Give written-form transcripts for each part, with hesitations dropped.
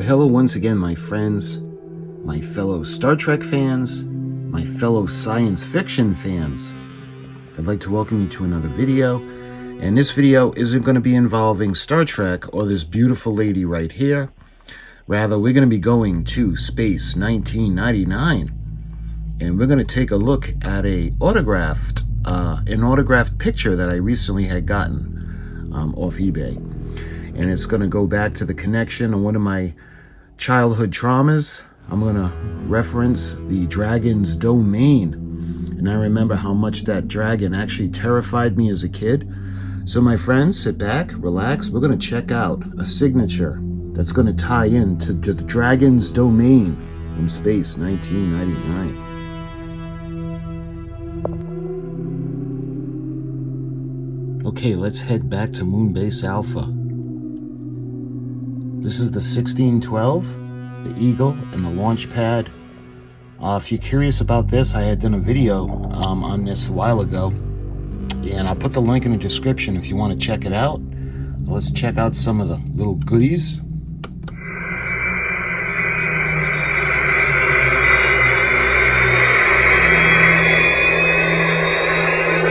hello once again, my friends, my fellow Star Trek fans, my fellow science fiction fans. I'd like to welcome you to another video, and this video isn't going to be involving Star Trek or this beautiful lady right here. Rather, we're going to be going to space 1999, and we're going to take a look at an autographed picture that I recently had gotten off eBay. And it's going to go back to the connection of one of my childhood traumas. I'm going to reference the dragon's domain. And I remember how much that dragon actually terrified me as a kid. So my friends, sit back, relax. We're going to check out a signature that's going to tie in to the dragon's domain from space 1999. Okay, let's head back to Moonbase Alpha. This is the 1612, the Eagle, and the launch pad. If you're curious about this, I had done a video on this a while ago, and I'll put the link in the description if you want to check it out. Let's check out some of the little goodies.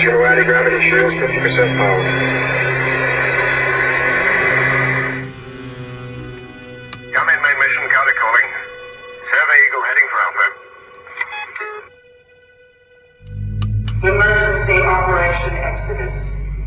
Your anti-gravity shields 50% power. Emergency Operation Exodus.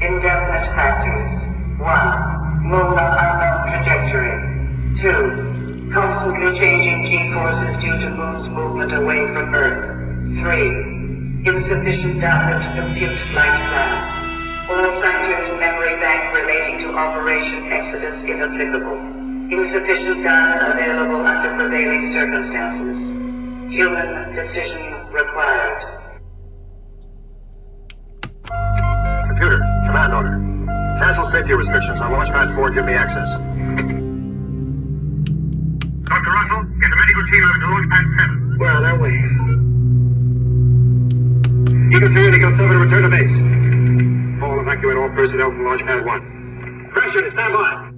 Indefinite factors. 1. Moon unknown trajectory. 2. Constantly changing G-forces due to Moon's movement away from Earth. 3. Insufficient data to compute flight plan. All factors in memory bank relating to Operation Exodus inapplicable. Insufficient data available under prevailing circumstances. Human decision required. Computer, command order. Cancel safety restrictions on Launchpad 4. Give me access. Dr. Russell, get the medical team over to Launchpad 7. We're on our way. Eagle 3 and Eagle 7 return to base. All evacuate all personnel from Launchpad 1. Pressure, stand by.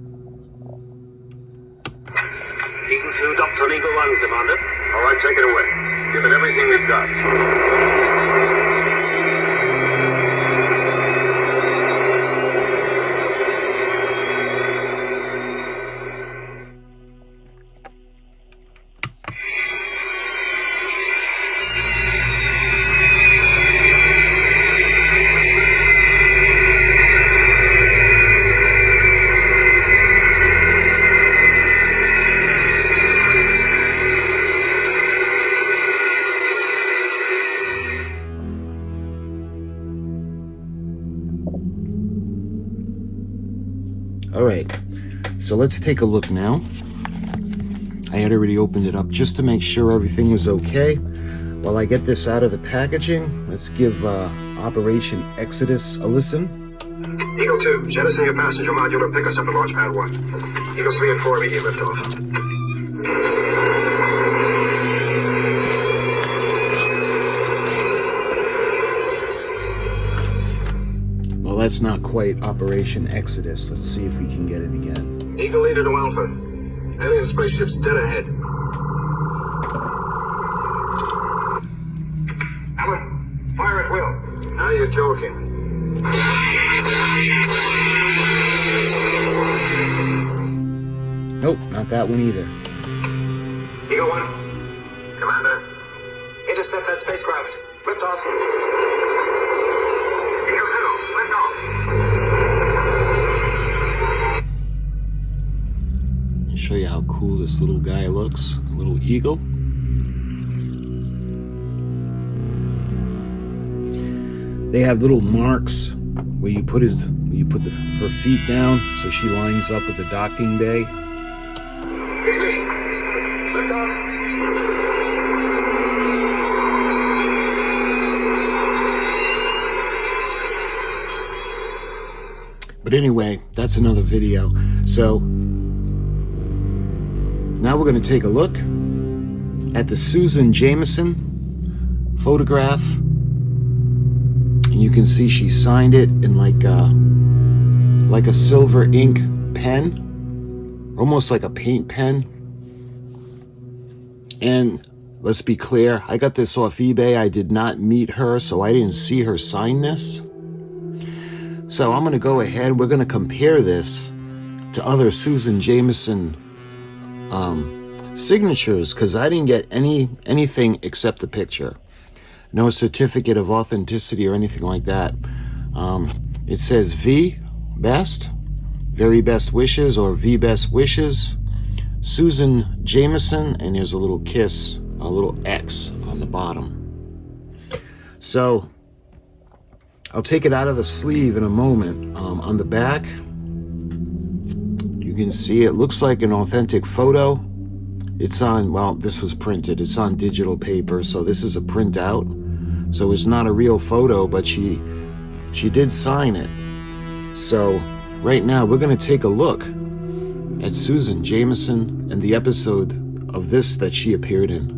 Eagle 2, Doctor on Eagle 1, Commander. All right, take it away. Give it everything we've got. All right, so let's take a look now. I had already opened it up just to make sure everything was okay. While I get this out of the packaging, let's give Operation Exodus a listen. Eagle 2, jettison your passenger module and pick us up at Launchpad 1. Eagle 3 and 4 immediate liftoff. Well, that's not quite Operation Exodus. Let's see if we can get it again. Eagle leader to Alpha. Alien spaceships dead ahead. Alan, fire at will. Now you're joking. Nope, not that one either. Eagle 1. Commander. Intercept that spacecraft. Lift off. Eagle 2, lift off. I'll show you how cool this little guy looks. A little eagle. They have little marks where you put her feet down so she lines up with the docking bay. Easy. Lift off. But anyway, that's another video. So now we're going to take a look at the Susan Jameson photograph. And you can see she signed it in like a silver ink pen, almost like a paint pen. And let's be clear, I got this off eBay. I did not meet her, so I didn't see her sign this. So I'm going to go ahead. We're going to compare this to other Susan Jameson signatures, because I didn't get anything except the picture. No certificate of authenticity or anything like that. It says V, best, very best wishes, or V best wishes, Susan Jameson, and there's a little kiss, a little X on the bottom. So I'll take it out of the sleeve in a moment. On the back, you can see it looks like an authentic photo. It's on, well, this was printed. It's on digital paper, so this is a printout. So it's not a real photo, but she did sign it. So right now we're going to take a look at Susan Jameson and the episode of this that she appeared in.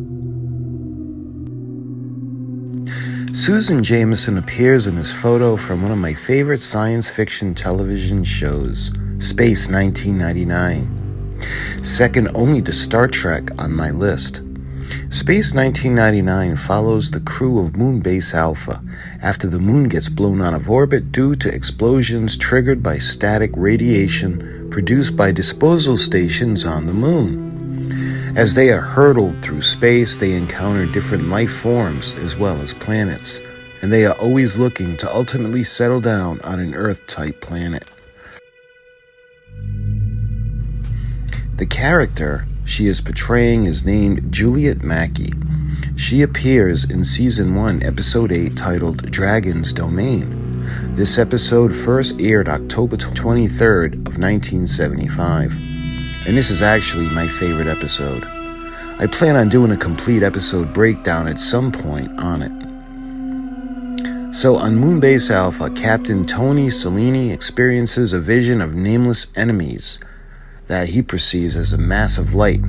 Susan Jameson appears in this photo from one of my favorite science fiction television shows, Space 1999. Second only to Star Trek on my list. Space 1999 follows the crew of Moonbase Alpha after the moon gets blown out of orbit due to explosions triggered by static radiation produced by disposal stations on the moon. As they are hurtled through space, they encounter different life forms as well as planets, and they are always looking to ultimately settle down on an Earth-type planet. The character she is portraying is named Juliet Mackey. She appears in Season 1, Episode 8, titled Dragon's Domain. This episode first aired October 23rd of 1975. And this is actually my favorite episode. I plan on doing a complete episode breakdown at some point on it. So on Moonbase Alpha, Captain Tony Cellini experiences a vision of nameless enemies that he perceives as a mass of light,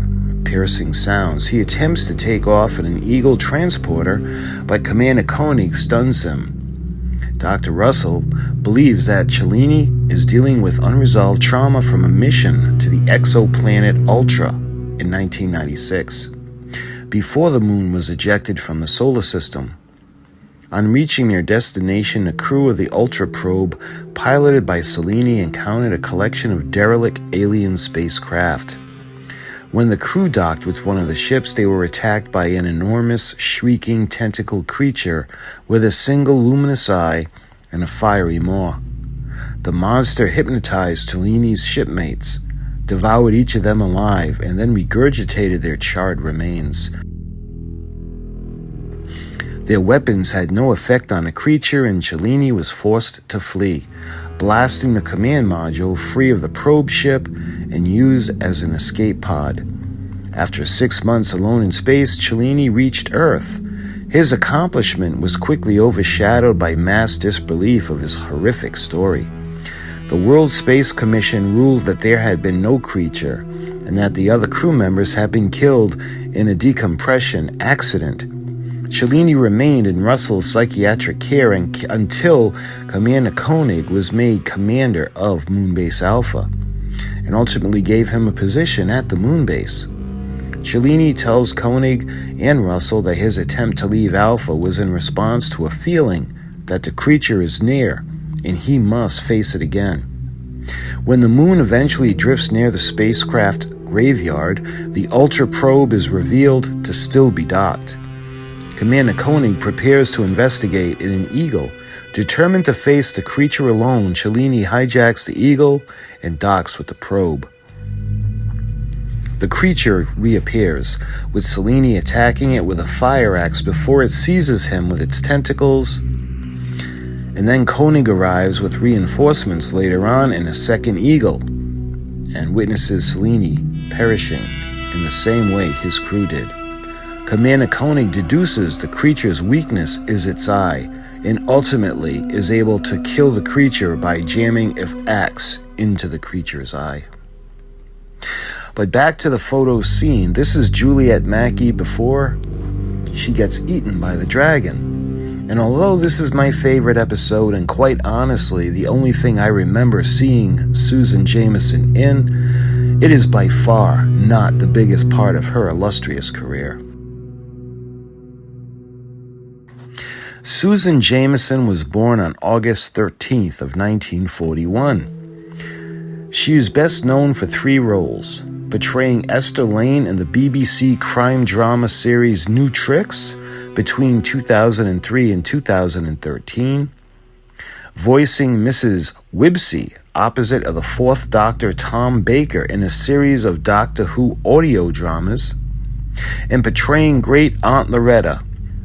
piercing sounds. He attempts to take off in an Eagle transporter, but Commander Koenig stuns him. Dr. Russell believes that Cellini is dealing with unresolved trauma from a mission to the exoplanet Ultra in 1996, before the moon was ejected from the solar system. On reaching their destination, the crew of the Ultra probe, piloted by Cellini, encountered a collection of derelict alien spacecraft. When the crew docked with one of the ships, they were attacked by an enormous, shrieking tentacle creature with a single luminous eye and a fiery maw. The monster hypnotized Cellini's shipmates, devoured each of them alive, and then regurgitated their charred remains. Their weapons had no effect on the creature, and Cellini was forced to flee, blasting the command module free of the probe ship and used as an escape pod. After 6 months alone in space, Cellini reached Earth. His accomplishment was quickly overshadowed by mass disbelief of his horrific story. The World Space Commission ruled that there had been no creature, and that the other crew members had been killed in a decompression accident. Cellini remained in Russell's psychiatric care until Commander Koenig was made commander of Moonbase Alpha, and ultimately gave him a position at the Moonbase. Cellini tells Koenig and Russell that his attempt to leave Alpha was in response to a feeling that the creature is near, and he must face it again. When the moon eventually drifts near the spacecraft graveyard, the Ultra probe is revealed to still be docked. Commander Koenig prepares to investigate in an Eagle. Determined to face the creature alone, Cellini hijacks the Eagle and docks with the probe. The creature reappears, with Cellini attacking it with a fire axe before it seizes him with its tentacles. And then Koenig arrives with reinforcements later on in a second Eagle, and witnesses Cellini perishing in the same way his crew did. Commander Koenig deduces the creature's weakness is its eye, and ultimately is able to kill the creature by jamming an axe into the creature's eye. But back to the photo scene. This is Juliet Mackey before she gets eaten by the dragon. And although this is my favorite episode, and quite honestly the only thing I remember seeing Susan Jameson in, it is by far not the biggest part of her illustrious career. Susan Jameson was born on August 13th of 1941. She is best known for 3 roles: portraying Esther Lane in the BBC crime drama series New Tricks between 2003 and 2013, voicing Mrs. Wibsey opposite of the 4th Doctor Tom Baker in a series of Doctor Who audio dramas, and portraying Great Aunt Loretta,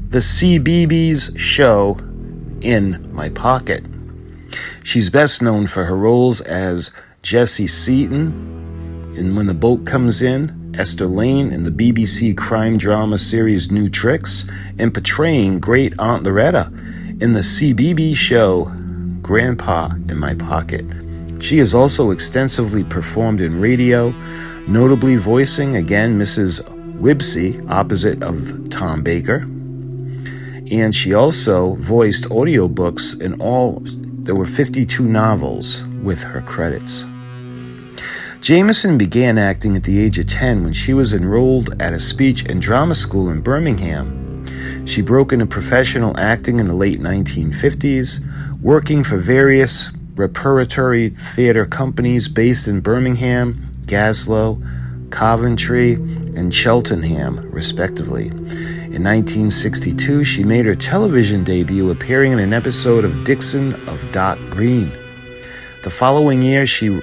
the CBeebies show, in My Pocket. She's best known for her roles as Jessie Seaton in When the Boat Comes In, Esther Lane in the BBC crime drama series New Tricks, and portraying Great Aunt Loretta in the CBeebies show Grandpa in My Pocket. She has also extensively performed in radio, notably voicing again Mrs. Wibsey opposite of Tom Baker. And she also voiced audiobooks in all, there were 52 novels with her credits. Jameson began acting at the age of 10 when she was enrolled at a speech and drama school in Birmingham. She broke into professional acting in the late 1950s, working for various repertory theater companies based in Birmingham, Glasgow, Coventry, and Cheltenham, respectively. In 1962, she made her television debut appearing in an episode of Dixon of Dock Green. The following year, she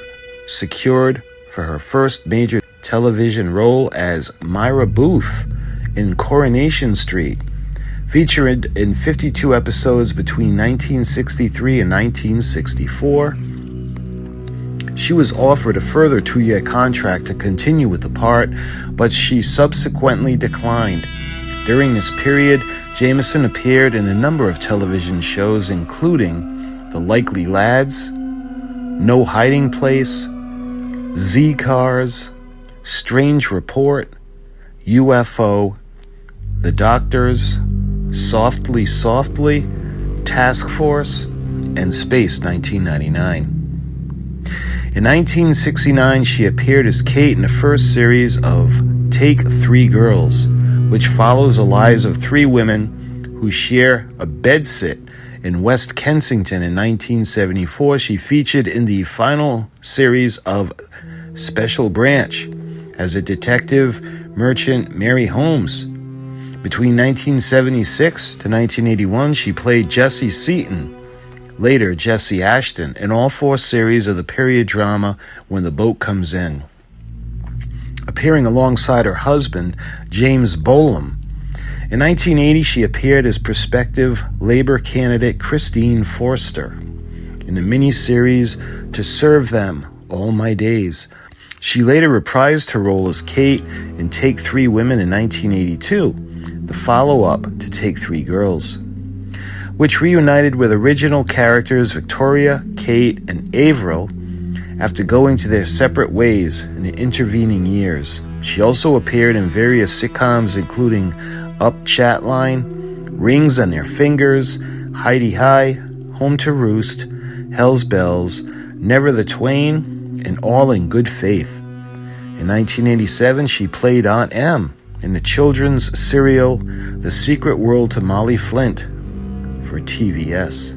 secured for her first major television role as Myra Booth in Coronation Street, featured in 52 episodes between 1963 and 1964. She was offered a further 2-year contract to continue with the part, but she subsequently declined. During this period, Jameson appeared in a number of television shows, including The Likely Lads, No Hiding Place, Z-Cars, Strange Report, UFO, The Doctors, Softly Softly, Task Force, and Space 1999. In 1969, she appeared as Kate in the first series of Take 3 Girls, which follows the lives of 3 women who share a bedsit in West Kensington. In 1974, she featured in the final series of Special Branch as a detective merchant Mary Holmes. Between 1976 to 1981, she played Jessie Seaton, later Jessie Ashton, in all 4 series of the period drama When the Boat Comes In, appearing alongside her husband, James Bolam. In 1980, she appeared as prospective Labor candidate Christine Forster in the miniseries To Serve Them All My Days. She later reprised her role as Kate in Take 3 Women in 1982, the follow-up to Take 3 Girls, which reunited with original characters Victoria, Kate, and Avril after going to their separate ways in the intervening years. She also appeared in various sitcoms including Up Chatline, Rings on Their Fingers, Heidi High, Home to Roost, Hell's Bells, Never the Twain, and All in Good Faith. In 1987, she played Aunt Em in the children's serial The Secret World to Molly Flint for TVS.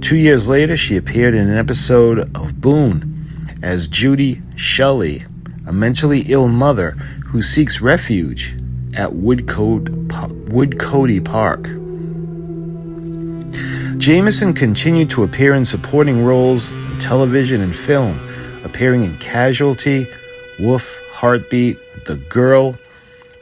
2 years later, she appeared in an episode of Boone as Judy Shelley, a mentally ill mother who seeks refuge at Woodcody Park. Jameson continued to appear in supporting roles in television and film, appearing in Casualty, Wolf, Heartbeat, The Girl,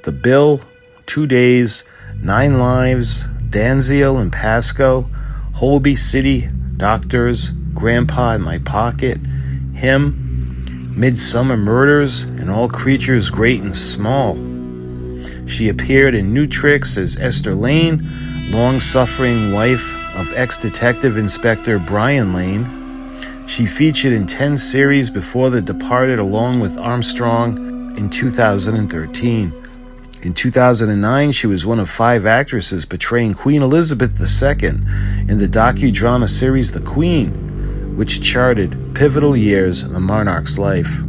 The Bill, 2 Days, 9 Lives, Danziel and Pasco, Holby City, Doctors, Grandpa in My Pocket, Him, Midsummer Murders, and All Creatures Great and Small. She appeared in New Tricks as Esther Lane, long-suffering wife of ex-detective Inspector Brian Lane. She featured in 10 series before The Departed along with Armstrong in 2013. In 2009, she was one of 5 actresses portraying Queen Elizabeth II in the docudrama series The Queen, which charted pivotal years in the monarch's life.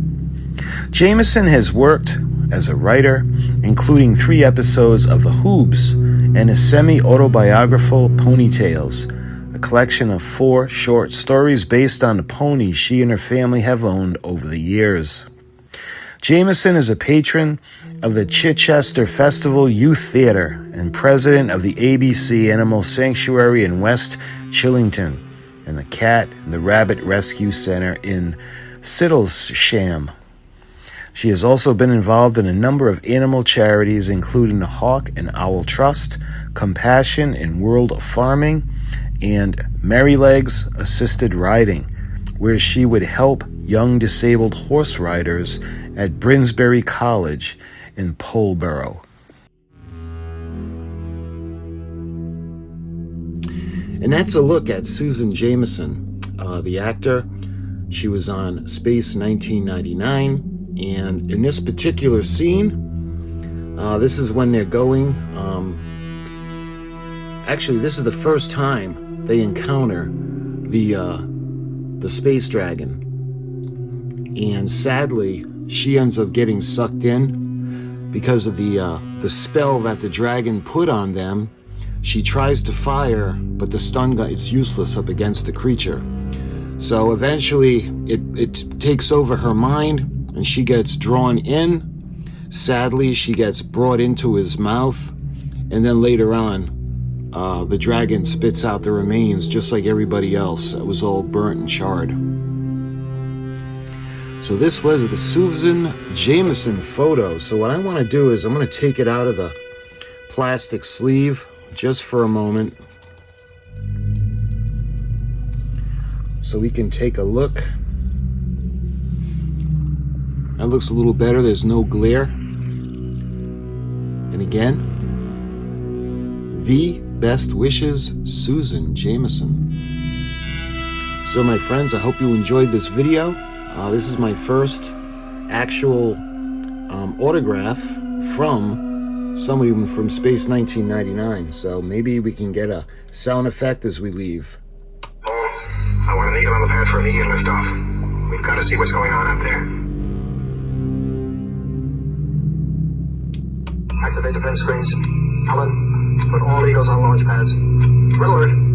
Jameson has worked as a writer, including 3 episodes of The Hoobs and his semi-autobiographical Ponytails, a collection of 4 short stories based on the ponies she and her family have owned over the years. Jameson is a patron of the Chichester Festival Youth Theater and president of the ABC Animal Sanctuary in West Chillington and the Cat and the Rabbit Rescue Center in Sittlesham. She has also been involved in a number of animal charities, including the Hawk and Owl Trust, Compassion in World Farming, and Merrylegs Assisted Riding, where she would help young disabled horse riders at Brinsbury College in Polborough. And that's a look at Susan Jameson, the actor. She was on Space 1999, and in this particular scene, this is when they're going, actually this is the first time they encounter the space dragon. And sadly, she ends up getting sucked in because of the spell that the dragon put on them. She tries to fire, but the stun gun, it's useless up against the creature. So eventually it takes over her mind and she gets drawn in. Sadly, she gets brought into his mouth, and then later on, the dragon spits out the remains just like everybody else. It was all burnt and charred. So this was the Susan Jameson photo. So what I want to do is I'm going to take it out of the plastic sleeve just for a moment so we can take a look. That looks a little better. There's no glare. And again, the best wishes, Susan Jameson. So my friends, I hope you enjoyed this video. This is my first actual autograph from somebody from Space 1999. So maybe we can get a sound effect as we leave. Paul, I want an eagle on the pad for immediate liftoff. We've got to see what's going on up there. Activate defense screens. Cullen, put all eagles on launch pads. Red alert.